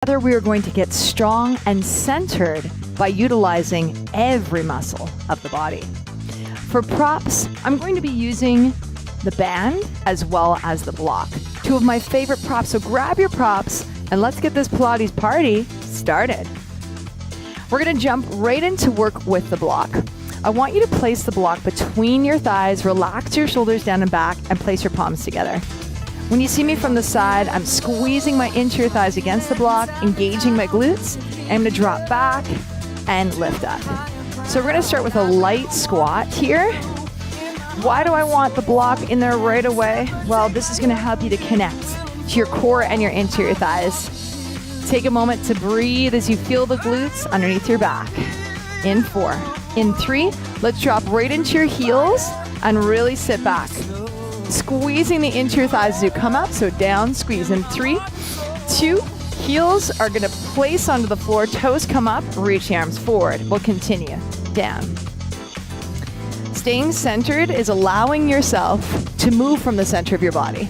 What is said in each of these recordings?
Together we are going to get strong and centered by utilizing every muscle of the body. For props, I'm going to be using the band as well as the block. Two of my favorite props, so grab your props and let's get this Pilates party started. We're gonna jump right into work with the block. I want you to place the block between your thighs, relax your shoulders down and back, and place your palms together. When you see me from the side, I'm squeezing my interior thighs against the block, engaging my glutes. I'm gonna drop back and lift up. So we're gonna start with a light squat here. Why do I want the block in there right away? Well, this is gonna help you to connect to your core and your interior thighs. Take a moment to breathe as you feel the glutes underneath your back. In 4, in 3, let's drop right into your heels and really sit back. Squeezing the interior thighs as you come up, so down, squeeze in 3, 2, heels are gonna place onto the floor, toes come up, reach the arms forward. We'll continue, down. Staying centered is allowing yourself to move from the center of your body.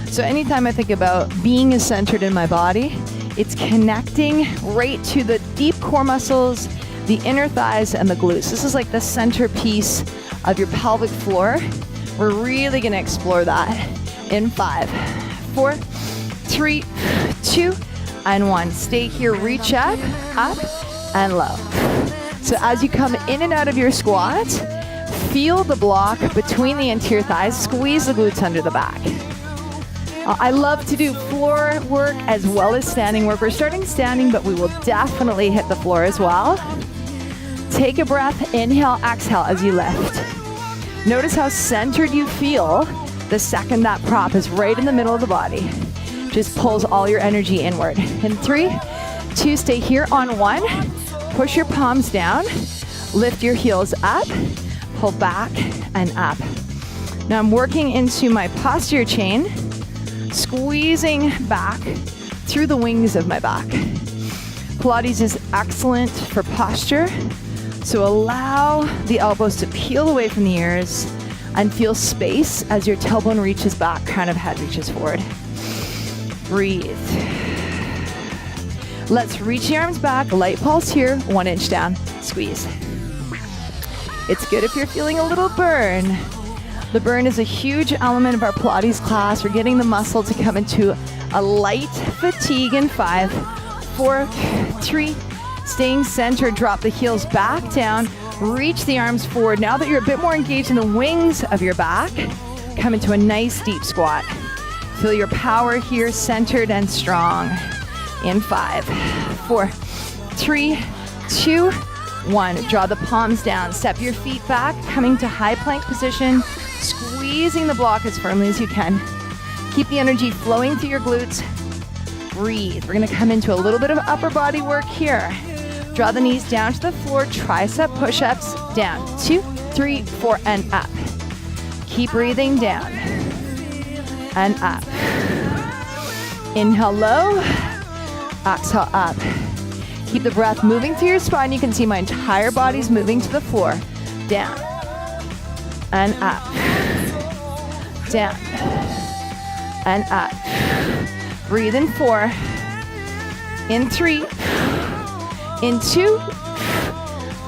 So anytime I think about being centered in my body, it's connecting right to the deep core muscles, the inner thighs, and the glutes. This is like the centerpiece of your pelvic floor. We're really gonna explore that in 5, 4, 3, 2, and 1. Stay here, reach up, and low. So as you come in and out of your squat, feel the block between the interior thighs, squeeze the glutes under the back. I love to do floor work as well as standing work. We're starting standing, but we will definitely hit the floor as well. Take a breath, inhale, exhale as you lift. Notice how centered you feel the second that prop is right in the middle of the body. Just pulls all your energy inward. In 3, 2, stay here on 1. Push your palms down, lift your heels up, pull back and up. Now I'm working into my posterior chain, squeezing back through the wings of my back. Pilates is excellent for posture. So allow the elbows to peel away from the ears and feel space as your tailbone reaches back, crown of head reaches forward. Breathe. Let's reach the arms back, light pulse here, 1 inch down, squeeze. It's good if you're feeling a little burn. The burn is a huge element of our Pilates class. We're getting the muscle to come into a light fatigue in 5, 4, 3, staying centered, drop the heels back down, reach the arms forward. Now that you're a bit more engaged in the wings of your back, come into a nice deep squat. Feel your power here, centered and strong. In 5, 4, 3, 2, 1. Draw the palms down, step your feet back, coming to high plank position, squeezing the block as firmly as you can. Keep the energy flowing through your glutes. Breathe. We're gonna come into a little bit of upper body work here. Draw the knees down to the floor, tricep push-ups, down, 2, 3, 4, and up. Keep breathing down, and up. Inhale low, exhale up. Keep the breath moving through your spine. You can see my entire body's moving to the floor, down, and up, down, and up. Breathe in 4, in 3, in 2,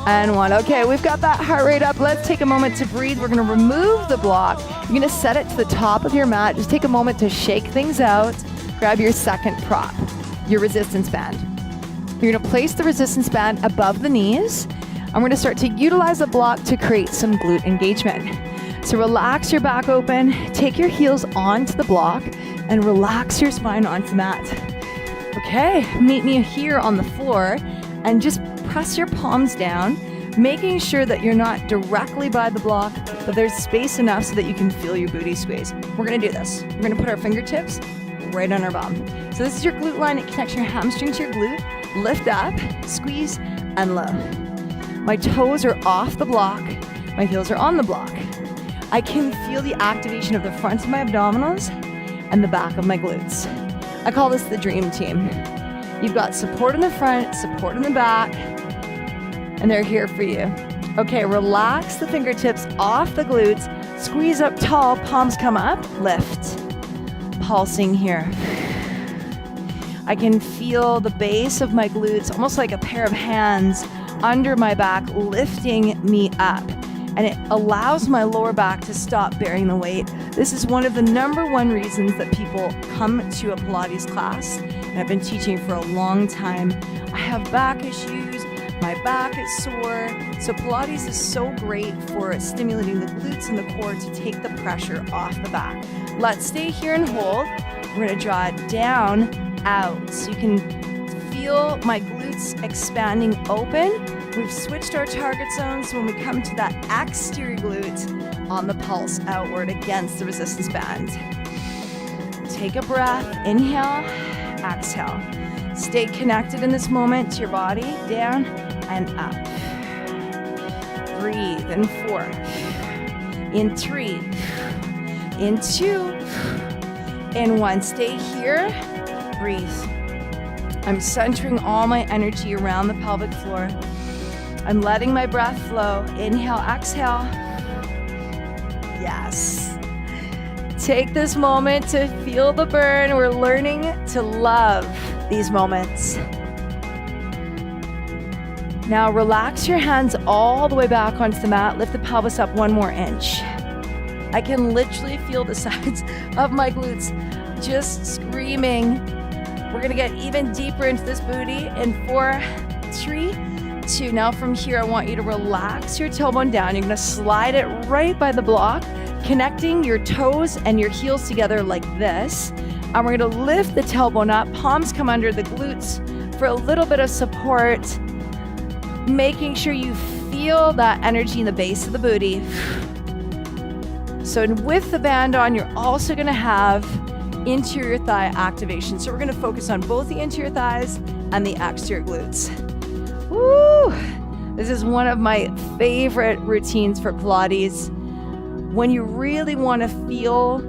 and 1. Okay, we've got that heart rate up. Let's take a moment to breathe. We're gonna remove the block. You're gonna set it to the top of your mat. Just take a moment to shake things out. Grab your second prop, your resistance band. You're gonna place the resistance band above the knees, and we're gonna start to utilize the block to create some glute engagement. So relax your back open, take your heels onto the block, and relax your spine onto the mat. Okay, meet me here on the floor, and just press your palms down, making sure that you're not directly by the block, but there's space enough so that you can feel your booty squeeze. We're gonna do this. We're gonna put our fingertips right on our bum. So this is your glute line. It connects your hamstring to your glute. Lift up, squeeze, and low. My toes are off the block. My heels are on the block. I can feel the activation of the front of my abdominals and the back of my glutes. I call this the dream team. You've got support in the front, support in the back, and they're here for you. Okay, relax the fingertips off the glutes, squeeze up tall, palms come up, lift. Pulsing here. I can feel the base of my glutes, almost like a pair of hands under my back, lifting me up. And it allows my lower back to stop bearing the weight. This is one of the #1 reasons that people come to a Pilates class. And I've been teaching for a long time. I have back issues, my back is sore. So Pilates is so great for stimulating the glutes and the core to take the pressure off the back. Let's stay here and hold. We're gonna draw it down, out. So you can feel my glutes expanding open. We've switched our target zone, so when we come to that exterior glute on the pulse outward against the resistance band. Take a breath, inhale, exhale. Stay connected in this moment to your body, down and up. Breathe in 4, in 3, in 2, in 1. Stay here, breathe. I'm centering all my energy around the pelvic floor. I'm letting my breath flow. Inhale, exhale. Yes. Take this moment to feel the burn. We're learning to love these moments. Now relax your hands all the way back onto the mat. Lift the pelvis up 1 more inch. I can literally feel the sides of my glutes just screaming. We're gonna get even deeper into this booty in 4, 3, 2. Now from here, I want you to relax your tailbone down. You're gonna slide it right by the block, connecting your toes and your heels together like this. And we're gonna lift the tailbone up, palms come under the glutes for a little bit of support, making sure you feel that energy in the base of the booty. So with the band on, you're also gonna have interior thigh activation. So we're gonna focus on both the interior thighs and the exterior glutes. Woo! This is one of my favorite routines for Pilates. When you really want to feel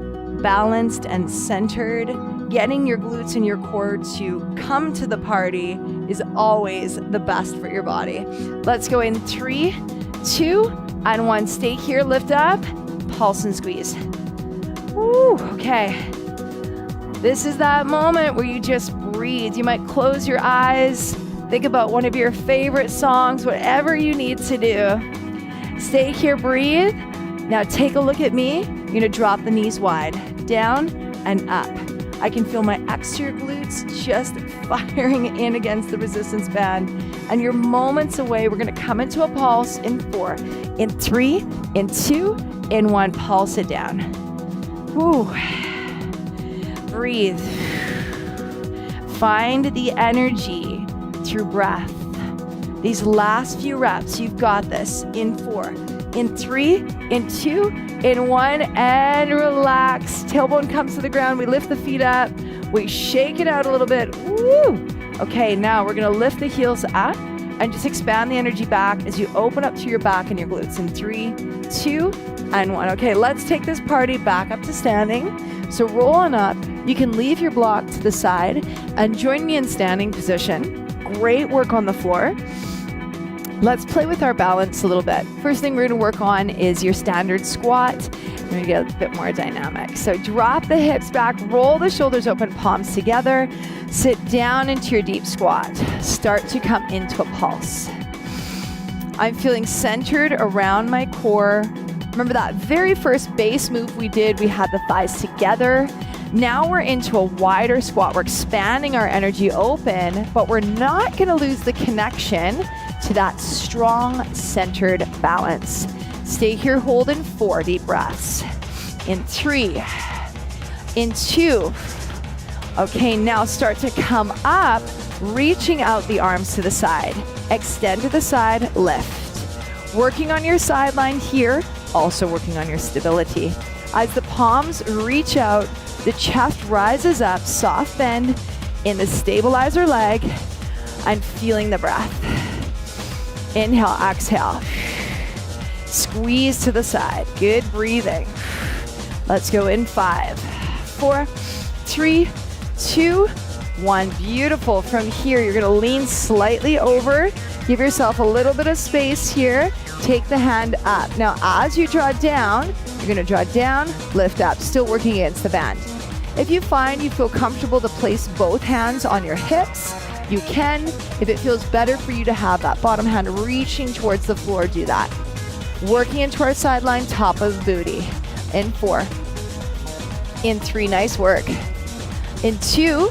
balanced and centered, getting your glutes and your core to come to the party is always the best for your body. Let's go in 3, 2, and 1. Stay here, lift up, pulse and squeeze. Woo! Okay. This is that moment where you just breathe. You might close your eyes. Think about one of your favorite songs, whatever you need to do. Stay here, breathe. Now take a look at me. You're gonna drop the knees wide, down and up. I can feel my exterior glutes just firing in against the resistance band. And you're moments away. We're gonna come into a pulse in 4, in 3, in 2, in 1. Pulse it down. Woo. Breathe. Find the energy through breath. These last few reps, you've got this. In 4, in 3, in 2, in 1, and relax. Tailbone comes to the ground. We lift the feet up. We shake it out a little bit. Woo! Okay, now we're gonna lift the heels up and just expand the energy back as you open up to your back and your glutes. In 3, 2, and 1. Okay, let's take this party back up to standing. So roll on up. You can leave your block to the side and join me in standing position. Great work on the floor. Let's play with our balance a little bit. First thing we're gonna work on is your standard squat. We're gonna get a bit more dynamic. So drop the hips back, roll the shoulders open, palms together. Sit down into your deep squat. Start to come into a pulse. I'm feeling centered around my core. Remember that very first base move we did, we had the thighs together. Now we're into a wider squat. We're expanding our energy open, but we're not gonna lose the connection to that strong, centered balance. Stay here, hold in 4 deep breaths. In 3, in 2. Okay, now start to come up, reaching out the arms to the side. Extend to the side, lift. Working on your sideline here, also working on your stability. As the palms reach out, the chest rises up, soft bend in the stabilizer leg, and feeling the breath. Inhale, exhale. Squeeze to the side. Good breathing. Let's go in 5, 4, 3, 2, 1. Beautiful. From here, you're gonna lean slightly over. Give yourself a little bit of space here. Take the hand up. Now, as you draw down, you're gonna draw down, lift up, still working against the band. If you find you feel comfortable to place both hands on your hips, you can. If it feels better for you to have that bottom hand reaching towards the floor, do that. Working into our sideline, top of the booty. In 4. In 3, nice work. In 2.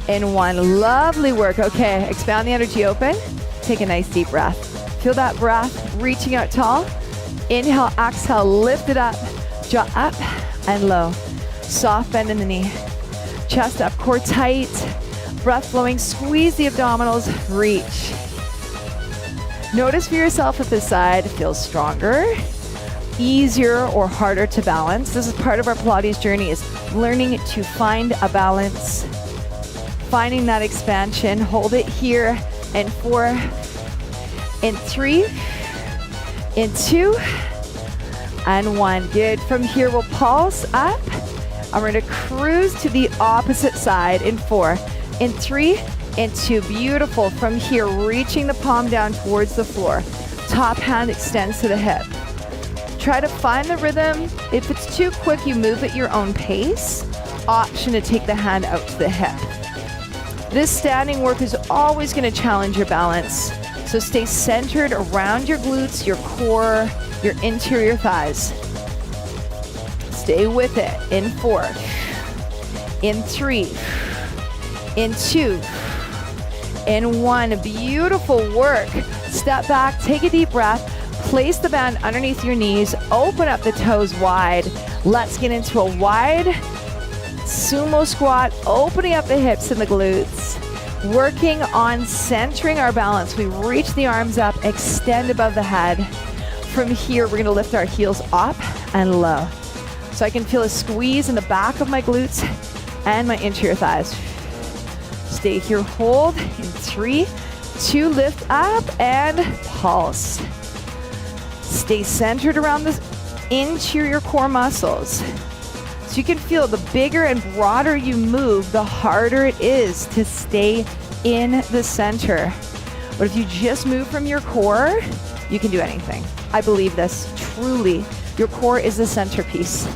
In 1, lovely work. Okay, expand the energy open. Take a nice deep breath. Feel that breath reaching out tall. Inhale, exhale, lift it up. Jaw up and low. Soft bend in the knee. Chest up, core tight. Breath flowing, squeeze the abdominals, reach. Notice for yourself if this side feels stronger, easier, or harder to balance. This is part of our Pilates journey, is learning to find a balance, finding that expansion. Hold it here in 4, in 3, in 2, and 1. Good. From here, we'll pulse up. And we're going to cruise to the opposite side in 4, in 3, in 2. Beautiful. From here, reaching the palm down towards the floor. Top hand extends to the hip. Try to find the rhythm. If it's too quick, you move at your own pace. Option to take the hand out to the hip. This standing work is always going to challenge your balance. So stay centered around your glutes, your core, your interior thighs. Stay with it in 4, in 3, in 2, in 1. Beautiful work. Step back, take a deep breath, place the band underneath your knees, open up the toes wide. Let's get into a wide sumo squat, opening up the hips and the glutes, working on centering our balance. We reach the arms up, extend above the head. From here, we're gonna lift our heels up and low. So I can feel a squeeze in the back of my glutes and my interior thighs. Stay here, hold in 3, 2, lift up and pulse. Stay centered around the interior core muscles. So you can feel the bigger and broader you move, the harder it is to stay in the center. But if you just move from your core, you can do anything. I believe this, truly. Your core is the centerpiece.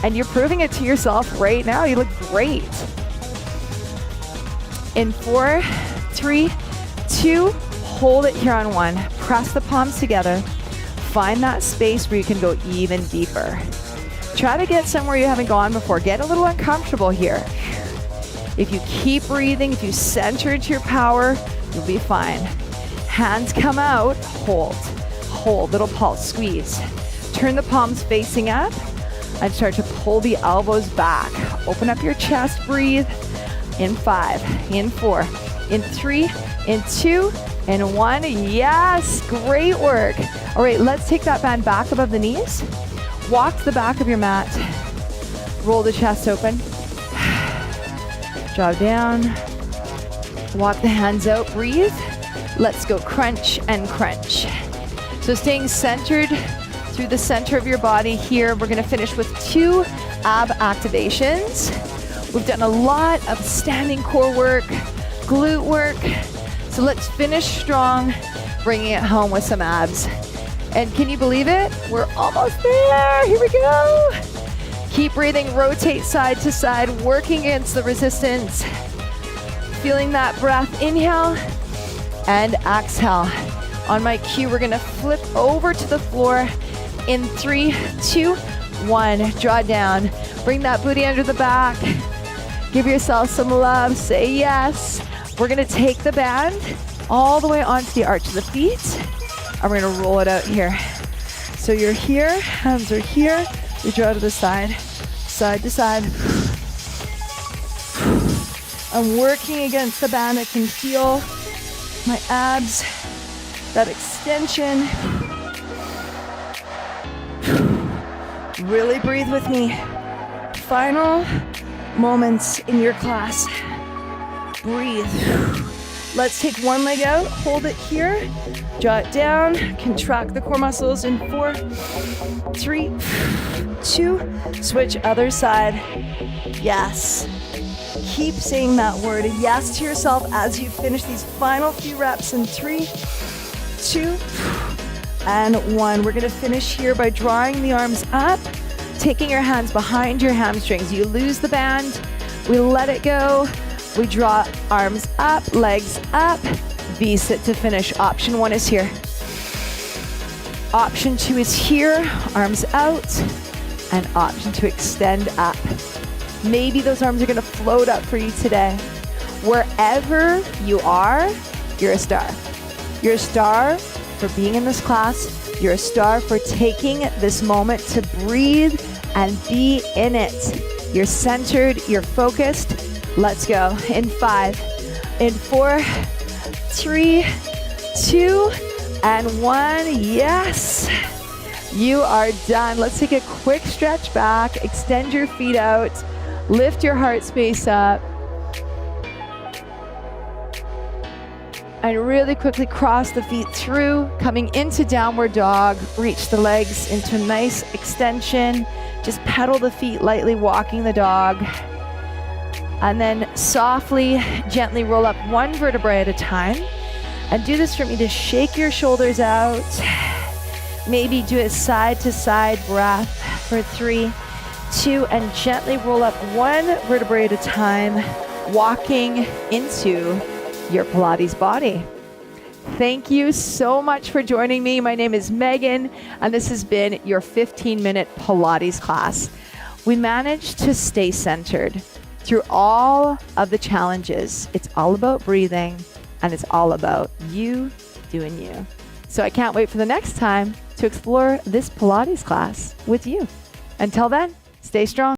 And you're proving it to yourself right now. You look great. In 4, 3, 2, hold it here on 1. Press the palms together. Find that space where you can go even deeper. Try to get somewhere you haven't gone before. Get a little uncomfortable here. If you keep breathing, if you center into your power, you'll be fine. Hands come out, hold. Hold, little pulse, squeeze. Turn the palms facing up and start to pull the elbows back. Open up your chest, breathe. In 5, in 4, in 3, in 2, in 1. Yes, great work. All right, let's take that band back above the knees. Walk to the back of your mat. Roll the chest open. Draw down. Walk the hands out, breathe. Let's go crunch and crunch. So staying centered through the center of your body here. We're gonna finish with 2 ab activations. We've done a lot of standing core work, glute work. So let's finish strong, bringing it home with some abs. And can you believe it? We're almost there. Here we go. Keep breathing, rotate side to side, working against the resistance. Feeling that breath, inhale and exhale. On my cue, we're gonna flip over to the floor in 3, 2, 1. Draw down, bring that booty under the back. Give yourself some love, say yes. We're gonna take the band all the way onto the arch of the feet, and we're gonna roll it out here. So you're here, hands are here, we draw to the side, side to side. I'm working against the band. I can feel my abs, that extension. Really breathe with me. Final moments in your class. Breathe. Let's take one leg out, hold it here, draw it down, contract the core muscles in 4, 3, 2, switch other side. Yes. Keep saying that word, yes to yourself as you finish these final few reps in 3, 2, and 1. We're gonna finish here by drawing the arms up, taking your hands behind your hamstrings. You lose the band, we let it go. We draw arms up, legs up, V-sit to finish. Option 1 is here. Option 2 is here, arms out, and option 2, extend up. Maybe those arms are gonna float up for you today. Wherever you are, you're a star. You're a star for being in this class. You're a star for taking this moment to breathe and be in it. You're centered, you're focused. Let's go. In 5, in 4, 3, 2, and 1. Yes, you are done. Let's take a quick stretch back, extend your feet out, lift your heart space up, and really quickly cross the feet through, coming into downward dog. Reach the legs into a nice extension. Just pedal the feet lightly, walking the dog. And then softly, gently roll up one vertebrae at a time. And do this for me to shake your shoulders out. Maybe do a side to side breath for 3, 2, and gently roll up one vertebrae at a time, walking into your Pilates body. Thank you so much for joining me. My name is Megan, and this has been your 15-minute Pilates class. We managed to stay centered through all of the challenges. It's all about breathing, and it's all about you doing you. So I can't wait for the next time to explore this Pilates class with you. Until then, stay strong.